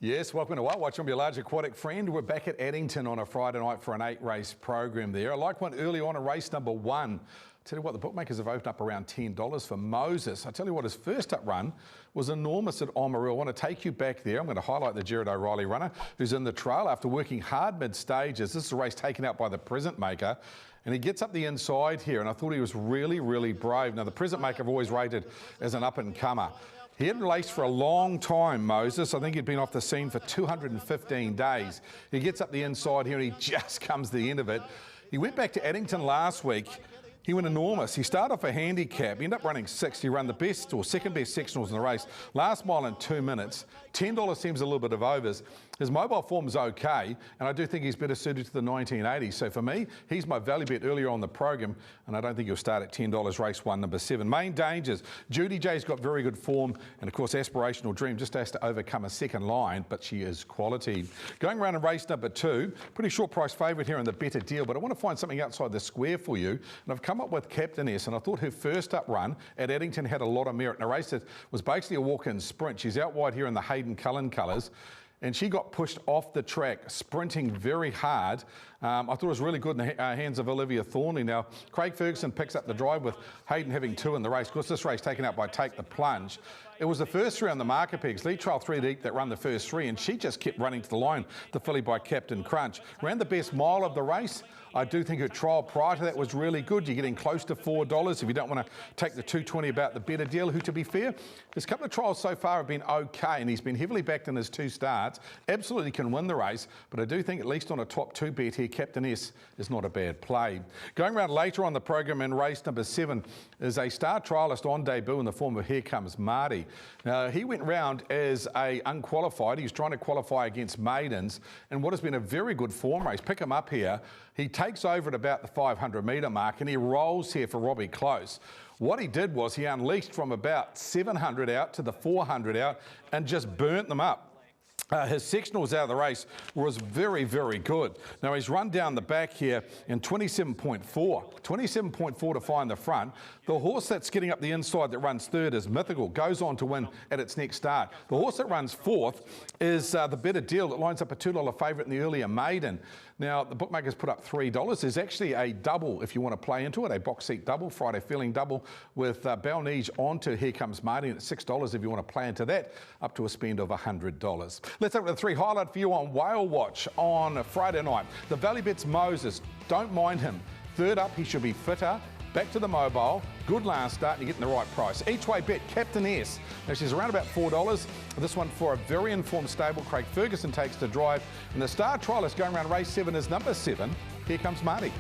Yes, welcome to Whale Watch. I'm your large aquatic friend. We're back at Addington on a Friday night for an 8-race program there. I like one early on in race number 1. Tell you what, the bookmakers have opened up around $10 for Moses. I tell you what, his first up run was enormous at Oamaru. I want to take you back there. I'm going to highlight the Jared O'Reilly runner who's in the trail after working hard mid-stages. This is a race taken out by the present maker. And he gets up the inside here, and I thought he was really, really brave. Now, the present maker I've always rated as an up-and-comer. He hadn't raced for a long time, Moses. I think he'd been off the scene for 215 days. He gets up the inside here and he just comes to the end of it. He went back to Addington last week. He went enormous. He started off a handicap. He ended up running 6th. He ran the best or second best sectionals in the race. Last mile in 2 minutes. $10 seems a little bit of overs. His mobile form's okay, and I do think he's better suited to the 1980s. So for me, he's my value bet earlier on the program, and I don't think he'll start at $10 race 1, number 7. Main dangers. Judy J's got very good form, and of course, Aspirational Dream just has to overcome a second line, but she is quality. Going around in race number 2, pretty short price favourite here in the better deal, but I want to find something outside the square for you, and I've come up with Captain S, and I thought her first up run at Addington had a lot of merit in a race that was basically a walk-in sprint. She's out wide here in the Hayden Cullen colours, and she got pushed off the track, sprinting very hard. I thought it was really good in the hands of Olivia Thornley. Now, Craig Ferguson picks up the drive with Hayden having 2 in the race. Of course, this race taken out by Take the Plunge. It was the first 3 on the marker pegs. Lead Trial 3 Deep that run the first 3, and she just kept running to the line, the filly by Captain Crunch. Ran the best mile of the race. I do think her trial prior to that was really good. You're getting close to $4 if you don't want to take the $2.20 about the better deal, who, to be fair, his couple of trials so far have been okay, and he's been heavily backed in his 2 starts. Absolutely can win the race, but I do think at least on a top 2 bet here, Captain S is not a bad play. Going around later on the program in race number 7 is a star trialist on debut in the form of Here Comes Marty. Now, he went round as a unqualified. He was trying to qualify against maidens, and what has been a very good form race. Pick him up here. He takes over at about the 500 metre mark, and he rolls here for Robbie Close. What he did was he unleashed from about 700 out to the 400 out and just burnt them up. His sectionals out of the race was very, very good. Now, he's run down the back here in 27.4. 27.4 to find the front. The horse that's getting up the inside that runs 3rd is Mythical, goes on to win at its next start. The horse that runs 4th is the better deal that lines up a $2 favourite in the earlier maiden. Now, the bookmakers put up $3. There's actually a double if you want to play into it, a box seat double, Friday feeling double with Balnige onto Here Comes Marty at $6 if you want to play into that, up to a spend of $100. Let's have the 3 highlight for you on Whale Watch on Friday night. The value bet's Moses. Don't mind him. 3rd up, he should be fitter. Back to the mobile. Good last start, and you're getting the right price. Each way bet, Captain S. Now, she's around about $4. This one for a very informed stable. Craig Ferguson takes the drive. And the star trialist going around race 7 is number 7. Here Comes Marty.